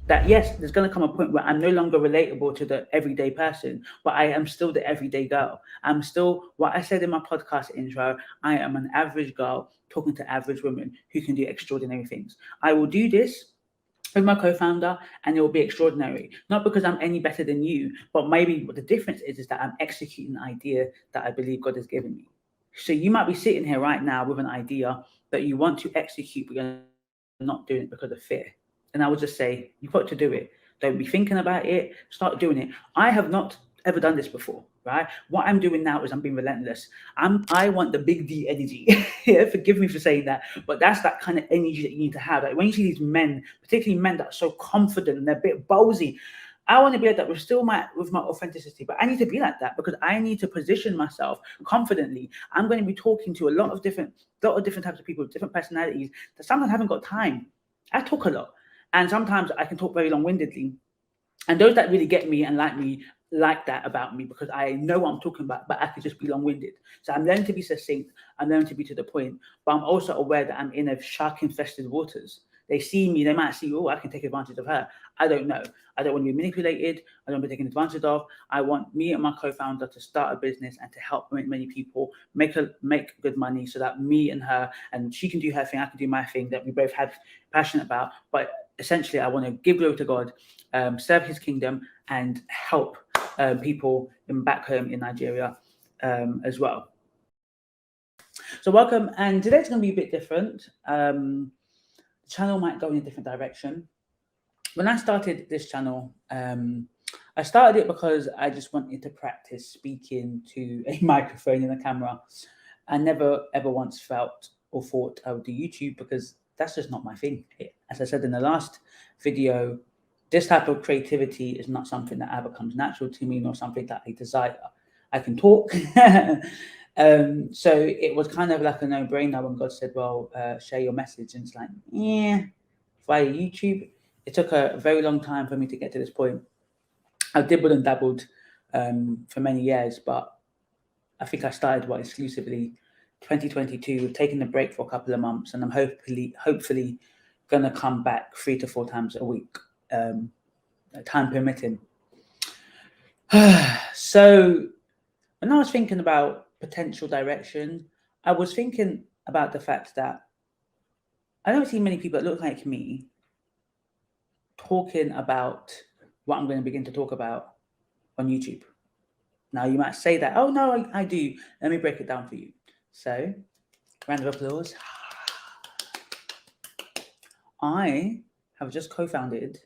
that yes, there's going to come a point where I'm no longer relatable to the everyday person, but I am still the everyday girl. I'm still what I said in my podcast intro. I am an average girl talking to average women who can do extraordinary things. I will do this with my co-founder and it will be extraordinary. Not because I'm any better than you, but maybe what the difference is that I'm executing the idea that I believe God has given me. So you might be sitting here right now with an idea that you want to execute, but you're not doing it because of fear. And I would just say, you've got to do it. Don't be thinking about it, start doing it. I have not ever done this before, right? What I'm doing now is I'm being relentless. I want the big D energy. Yeah, forgive me for saying that, but that's that kind of energy that you need to have. Like when you see these men, particularly men that are so confident and they're a bit ballsy, I want to be like that with my authenticity, but I need to be like that because I need to position myself confidently. I'm going to be talking to a lot of different types of people, different personalities that sometimes haven't got time. I talk a lot, and sometimes I can talk very long-windedly. And those that really get me like that about me because I know what I'm talking about, but I could just be long-winded. So I'm learning to be succinct. I'm learning to be to the point, but I'm also aware that I'm in a shark-infested waters. They see me, they might see, oh, I can take advantage of her. I don't know. I don't want to be manipulated. I don't want to be taken advantage of. I want me and my co-founder to start a business and to help many people make good money so that me and her, and she can do her thing, I can do my thing that we both have passion about. But essentially, I want to give glory to God, serve his kingdom, and help people back home in Nigeria as well. So welcome, and today's going to be a bit different. The channel might go in a different direction. When I started this channel, I started it because I just wanted to practice speaking to a microphone and a camera. I never ever once felt or thought I would do YouTube because that's just not my thing. As I said in the last video, this type of creativity is not something that ever comes natural to me, nor something that I desire. I can talk. So it was kind of like a no-brainer when God said, well, share your message. And it's like, yeah, via YouTube. It took a very long time for me to get to this point. I dibbled and dabbled for many years, but I think I started exclusively 2022. We've taken a break for a couple of months, and I'm hopefully going to come back 3 to 4 times a week, time permitting. So when I was thinking about potential direction, I was thinking about the fact that I don't see many people that look like me talking about what I'm going to begin to talk about on YouTube. Now you might say that, oh no, I do. Let me break it down for you. So, round of applause. I have just co-founded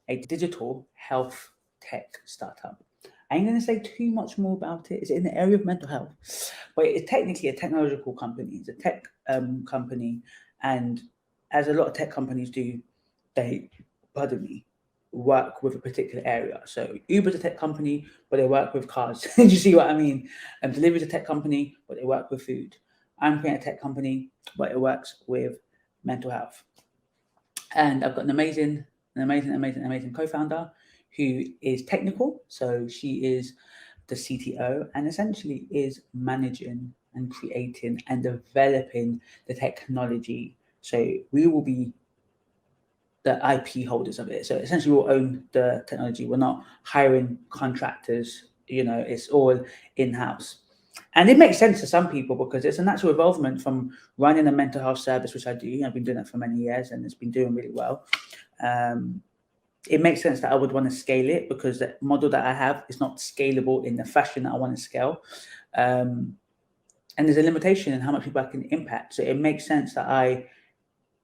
a digital health tech startup. I ain't going to say too much more about it. It's in the area of mental health, but it's technically a technological company. It's a tech company, and as a lot of tech companies do, they, work with a particular area. So Uber's a tech company, but they work with cars. Do you see what I mean? Delivery's a tech company, but they work with food. I'm creating a tech company, but it works with mental health. And I've got an amazing co-founder who is technical. So she is the CTO and essentially is managing and creating and developing the technology. So we will be the IP holders of it. So essentially we'll own the technology. We're not hiring contractors, it's all in-house. And it makes sense to some people because it's a natural evolvement from running a mental health service, which I do. I've been doing that for many years and it's been doing really well. It makes sense that I would want to scale it because the model that I have is not scalable in the fashion that I want to scale. And there's a limitation in how much people I can impact. So it makes sense that I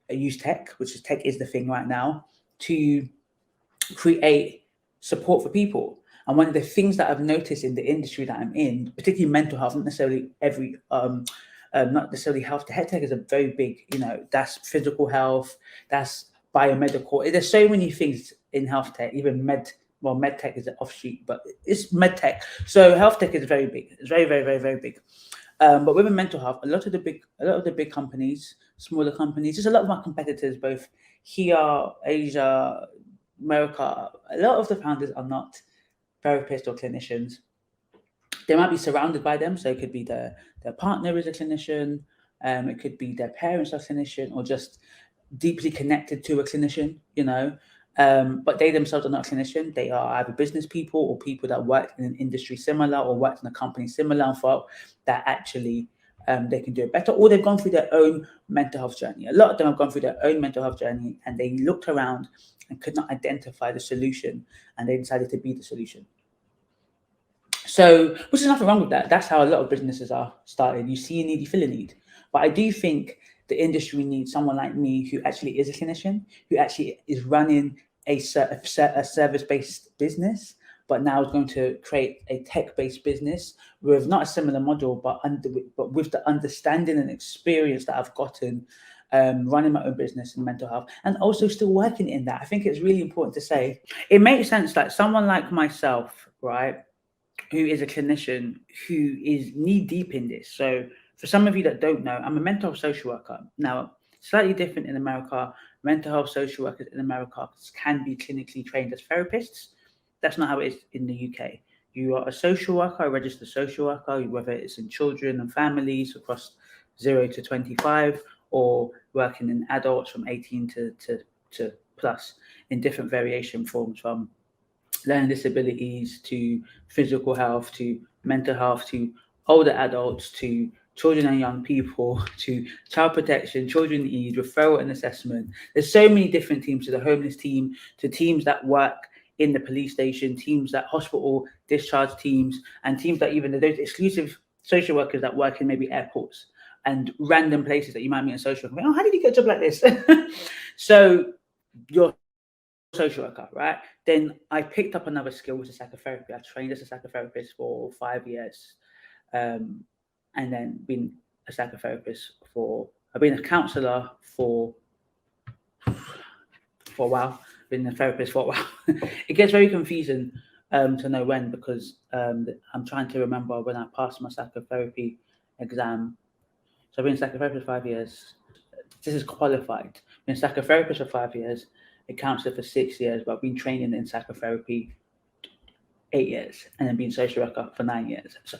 use tech, tech is the thing right now, to create support for people. And one of the things that I've noticed in the industry that I'm in, particularly mental health, not necessarily not necessarily health. Health tech is a very big, that's physical health, that's biomedical. There's so many things in health tech, even med tech is an offshoot, but it's med tech. So health tech is very big. It's very, very, very, very big. But within mental health, a lot of the big companies, smaller companies, just a lot of my competitors, both here, Asia, America, a lot of the founders are not therapists or clinicians. They might be surrounded by them, so it could be their partner is a clinician, it could be their parents are clinician, or just deeply connected to a clinician, But they themselves are not a clinician. They are either business people or people that worked in an industry similar or worked in a company similar and felt that actually they can do it better, or they've gone through their own mental health journey. A lot of them have gone through their own mental health journey and they looked around and could not identify the solution, and they decided to be the solution. So, which is nothing wrong with that. That's how a lot of businesses are started. You see a need, you fill a need. But I do think the industry needs someone like me who actually is a clinician, who actually is running a service-based business, but now is going to create a tech-based business with not a similar model, but with the understanding and experience that I've gotten running my own business in mental health, and also still working in that. I think it's really important to say it makes sense that someone like myself, right, who is a clinician who is knee deep in this. So for some of you that don't know, I'm a mental health social worker. Now, slightly different in America. Mental health social workers in America can be clinically trained as therapists. That's not how it is in the UK. You are a social worker, a registered social worker, whether it's in children and families across 0 to 25, or working in adults from 18 to plus in different variation forms, from learning disabilities to physical health to mental health to older adults to children and young people to child protection, children in need, referral and assessment. There's so many different teams, to the homeless team, to teams that work in the police station, teams that hospital discharge teams, and teams that even those exclusive social workers that work in maybe airports and random places that you might meet in social work. Oh, how did you get a job like this? So you're social worker, right? Then I picked up another skill, which is psychotherapy. I trained as a psychotherapist for 5 years, and then been a psychotherapist I've been a counsellor for a while, been a therapist for a while. It gets very confusing to know when, because I'm trying to remember when I passed my psychotherapy exam. So I've been a psychotherapist for 5 years. This is qualified. Been a psychotherapist for 5 years, a counsellor for 6 years, but I've been training in psychotherapy 8 years, and then been social worker for 9 years. So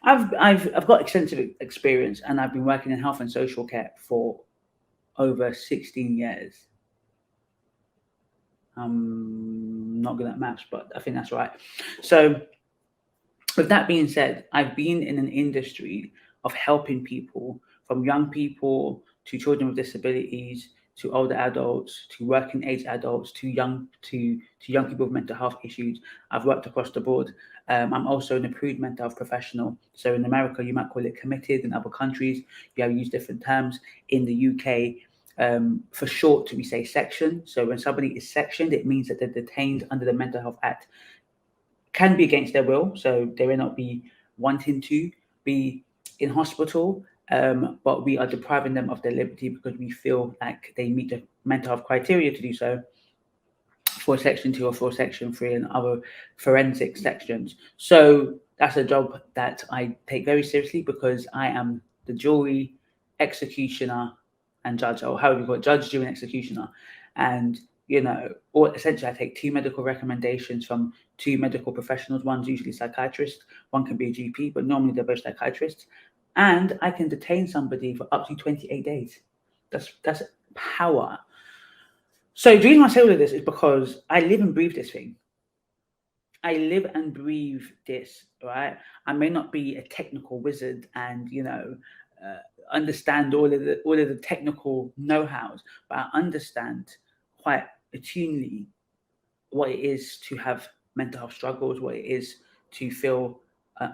I've got extensive experience, and I've been working in health and social care for over 16 years. I'm not good at maths, but I think that's right. So with that being said, I've been in an industry of helping people, from young people to children with disabilities, to older adults, to working age adults, to young people with mental health issues. I've worked across the board. I'm also an approved mental health professional. So in America, you might call it committed. In other countries, you have used different terms. In the UK, for short, we say section. So when somebody is sectioned, it means that they're detained under the Mental Health Act. Can be against their will, so they may not be wanting to be in hospital, but we are depriving them of their liberty because we feel like they meet the mental health criteria to do so, for Section 2 or for Section 3 and other forensic sections. So that's a job that I take very seriously, because I am the jury, executioner, and judge, or however you call it, judge, jury, and executioner. And or essentially I take 2 medical recommendations from 2 medical professionals. One's usually a psychiatrist, one can be a GP, but normally they're both psychiatrists. And I can detain somebody for up to 28 days. That's power. So the reason I say all of this is because I live and breathe this thing. I live and breathe this, right? I may not be a technical wizard and understand all of the technical know-hows, but I understand quite attunely what it is to have mental health struggles, what it is to feel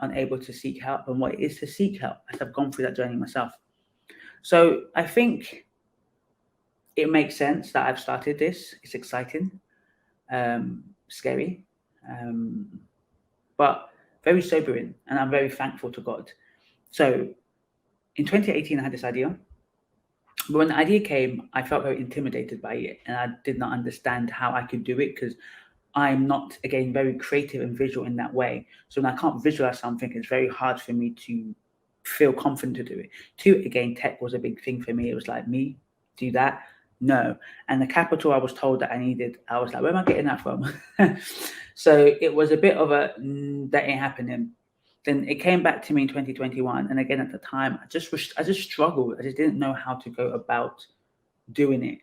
unable to seek help, and what it is to seek help, as I've gone through that journey myself. So I think it makes sense that I've started this. It's exciting, scary, but very sobering, and I'm very thankful to God. So in 2018, I had this idea. But when the idea came, I felt very intimidated by it, and I did not understand how I could do it, because I'm not, again, very creative and visual in that way. So when I can't visualize something, it's very hard for me to feel confident to do it. 2, again, tech was a big thing for me. It was like, me, do that? No. And the capital I was told that I needed, I was like, where am I getting that from? So it was a bit of a, that ain't happening. Then it came back to me in 2021. And again, at the time, I just struggled. I just didn't know how to go about doing it.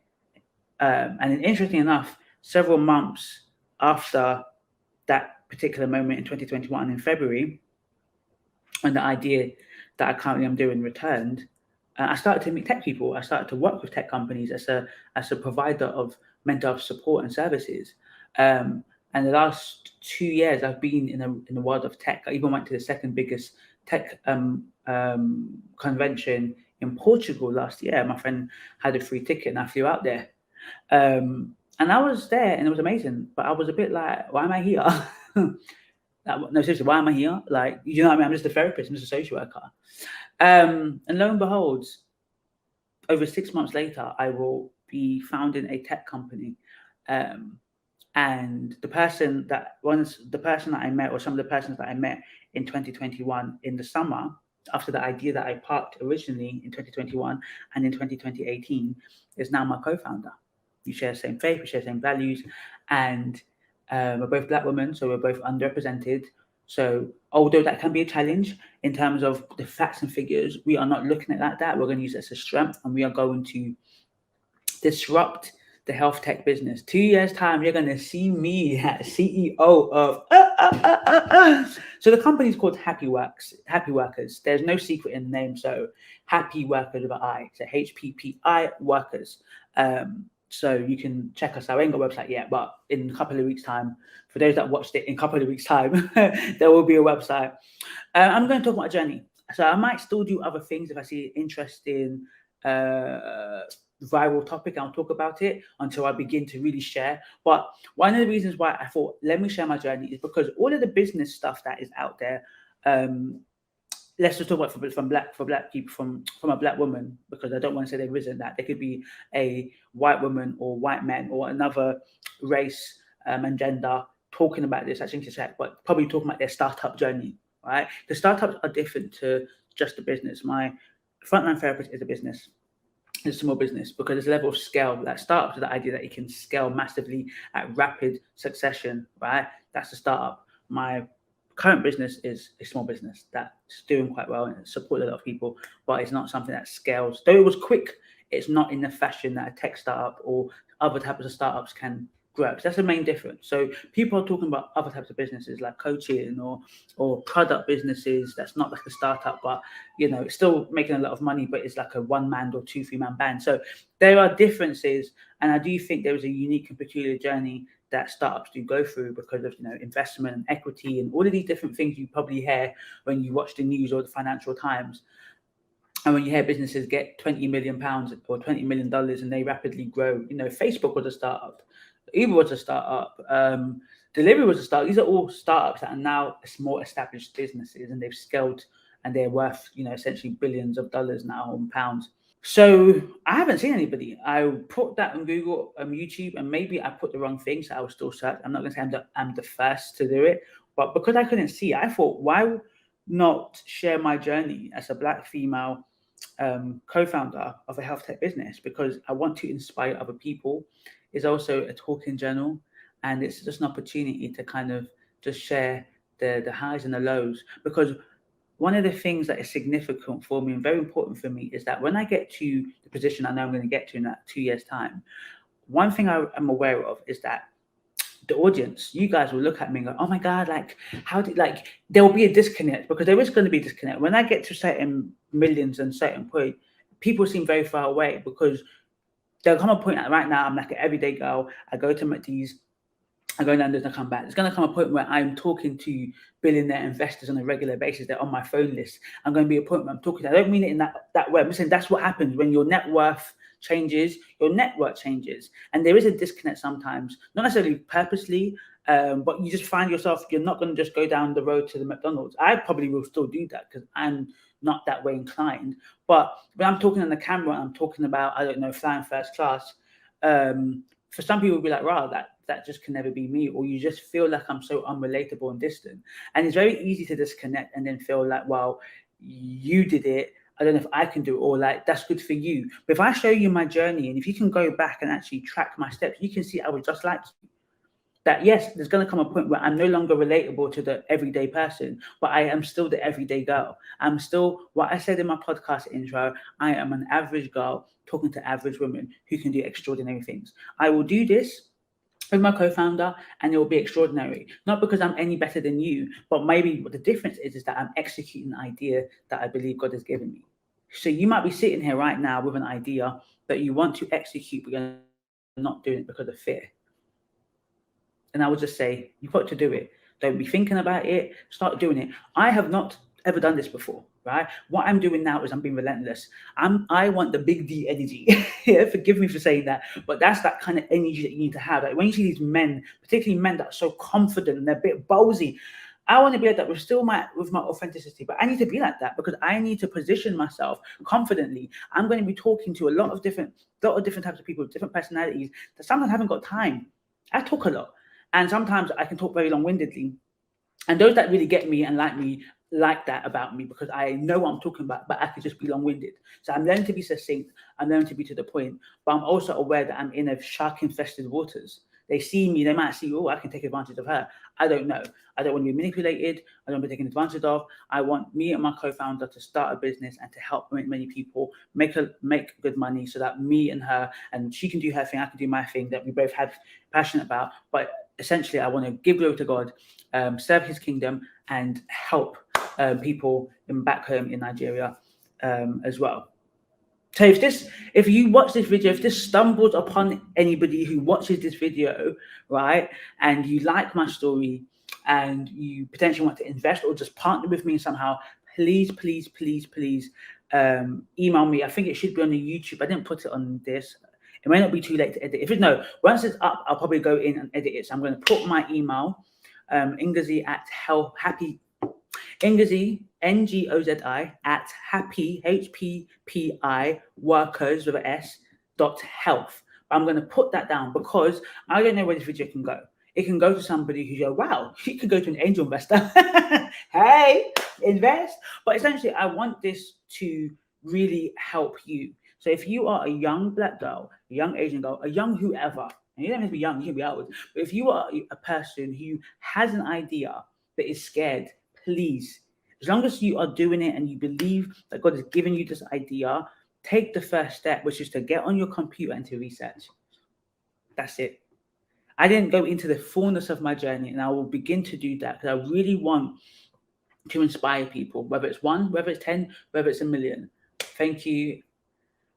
And then, interesting enough, several months after that particular moment in 2021, in February, when the idea that I currently am doing returned, I started to meet tech people. I started to work with tech companies as a provider of mental health support and services. And the last 2 years, I've been in the world of tech. I even went to the second biggest tech convention in Portugal last year. My friend had a free ticket, and I flew out there. And I was there, and it was amazing. But I was a bit like, why am I here? No, seriously, why am I here? Like, you know what I mean? I'm just a therapist. I'm just a social worker. And lo and behold, over 6 months later, I will be founding a tech company. And the person that I met, or some of the persons that I met in 2021 in the summer, after the idea that I parked originally in 2021 and in 2018, is now my co-founder. We share the same faith, we share the same values, and we're both Black women, so we're both underrepresented. So although that can be a challenge in terms of the facts and figures, we are not looking at it like that. We're going to use it as a strength, and we are going to disrupt the health tech business. 2 years time, you're going to see me as CEO of. So the company is called HappiWorkers. There's no secret in the name. So HappiWorkers with an I. So HPPI Workers. So you can check us out. I ain't got a website yet, but in a couple of weeks' time, for those that watched it in a couple of weeks' time, there will be a website. I'm going to talk about a journey. So I might still do other things if I see interesting viral topic. I'll talk about it until I begin to really share. But one of the reasons why I thought, let me share my journey, is because all of the business stuff that is out there, let's just talk about for black people, from a Black woman, because I don't want to say there isn't that. There could be a white woman or white man or another race and gender talking about this. I think it's like, but probably talking about their startup journey, right? The startups are different to just a business. My frontline therapist is a business. It's a small business because there's a level of scale that startups with the idea that it can scale massively at rapid succession, right? That's the startup. My current business is a small business that's doing quite well and it supports a lot of people, but it's not something that scales. Though it was quick, it's not in the fashion that a tech startup or other types of startups can grow. So that's the main difference. So people are talking about other types of businesses like coaching or product businesses. That's not like a startup, but it's still making a lot of money, but it's like a 1-man or 2-3-man band. So there are differences, and I do think there is a unique and peculiar journey that startups do go through because of investment and equity and all of these different things you probably hear when you watch the news or the Financial Times. And when you hear businesses get £20 million or $20 million and they rapidly grow, Facebook was a startup, Uber was a startup, Delivery was a startup. These are all startups that are now more established businesses, and they've scaled and they're worth, essentially billions of dollars now, or pounds. So I haven't seen anybody. I put that on Google, YouTube, and maybe I put the wrong thing, so I will still search. I'm not going to say I'm the first to do it, but because I couldn't see it, I thought, why not share my journey as a Black female co-founder of a health tech business? Because I want to inspire other people. It's also a talking journal, and it's just an opportunity to kind of just share the highs and the lows. Because one of the things that is significant for me and very important for me is that when I get to the position I know I'm going to get to in that 2 years' time, one thing I'm aware of is that the audience, you guys will look at me and go, oh my God, there will be a disconnect, because there is going to be a disconnect. When I get to certain millions and certain point, people seem very far away, because there'll come a point right now, I'm like an everyday girl. I go to McD's, I go down there and I come back. There's going to come a point where I'm talking to billionaire investors on a regular basis. They're on my phone list. I'm going to be a point where I'm talking. I don't mean it in that way. I'm saying that's what happens when your net worth changes, your network changes. And there is a disconnect sometimes, not necessarily purposely, but you just find yourself, you're not going to just go down the road to the McDonald's. I probably will still do that because I'm not that way inclined. But when I'm talking on the camera, I'm talking about, I don't know, flying first class. For some people, it'll be like, wow, that just can never be me, or you just feel like I'm so unrelatable and distant. And it's very easy to disconnect and then feel like, well, you did it, I don't know if I can do it, or like, that's good for you. But if I show you my journey, and if you can go back and actually track my steps, you can see I was just like you. that yes, there's going to come a point where I'm no longer relatable to the everyday person, but I am still the everyday girl. I'm still what I said in my podcast intro. I am an average girl talking to average women who can do extraordinary things. I will do this with my co-founder and it will be extraordinary. Not because I'm any better than you, but maybe what the difference is that I'm executing an idea that I believe God has given me. So you might be sitting here right now with an idea that you want to execute, but you're not doing it because of fear. And I would just say, you've got to do it. Don't be thinking about it. Start doing it. I have not ever done this before, right? What I'm doing now is I'm being relentless. I want the big D energy. Yeah, forgive me for saying that, but that's that kind of energy that you need to have. Like when you see these men, particularly men that are so confident and they're a bit ballsy, I want to be like that with my authenticity, but I need to be like that because I need to position myself confidently. I'm going to be talking to a lot of different types of people, different personalities that sometimes haven't got time. I talk a lot. And sometimes I can talk very long-windedly. And those that really get me and like that about me because I know what I'm talking about, but I could just be long-winded. So I'm learning to be succinct. I'm learning to be to the point. But I'm also aware that I'm in a shark-infested waters. They see me, they might see, oh, I can take advantage of her. I don't know. I don't want to be manipulated. I don't want to be taken advantage of. I want me and my co-founder to start a business and to help many people make good money so that me and her, and she can do her thing, I can do my thing that we both have passionate about. But essentially, I want to give glory to God, serve his kingdom, and help people back home in Nigeria as well. So if you watch this video, if this stumbles upon anybody who watches this video, right, and you like my story and you potentially want to invest or just partner with me somehow, please email me. I think it should be on the YouTube. I didn't put it on this. It may not be too late to edit. Once it's up, I'll probably go in and edit it. So I'm going to put my email, Ngozi at Ngozi, Ngozi at happy, HPPI, workers with an S, .health. I'm going to put that down because I don't know where this video can go. It can go to somebody who's like, wow, she could go to an angel investor. Hey, invest. But essentially, I want this to really help you. So if you are a young black girl, a young Asian girl, a young whoever, and you don't have to be young, you can be old, but if you are a person who has an idea but is scared, please, as long as you are doing it and you believe that God has given you this idea, take the first step, which is to get on your computer and to research. That's it. I didn't go into the fullness of my journey, and I will begin to do that because I really want to inspire people, whether it's 1, whether it's 10, whether it's 1 million. Thank you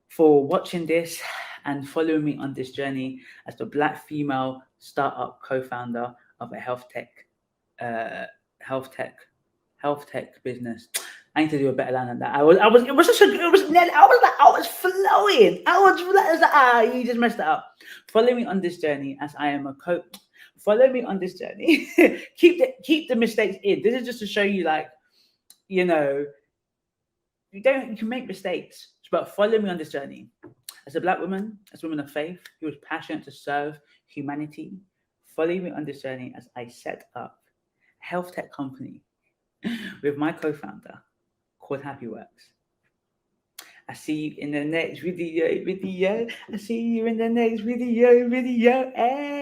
for watching this and following me on this journey as the Black female startup co-founder of a HealthTech business. I need to do a better line than that. I was flowing. You just messed it up. Follow me on this journey as I am a coach. Follow me on this journey. keep the mistakes in. This is just to show you, like, you can make mistakes, but follow me on this journey. As a Black woman, as a woman of faith who is passionate to serve humanity, follow me on this journey as I set up a health tech company with my co-founder called HappiWorkers. I see you in the next video. I see you in the next video. Hey.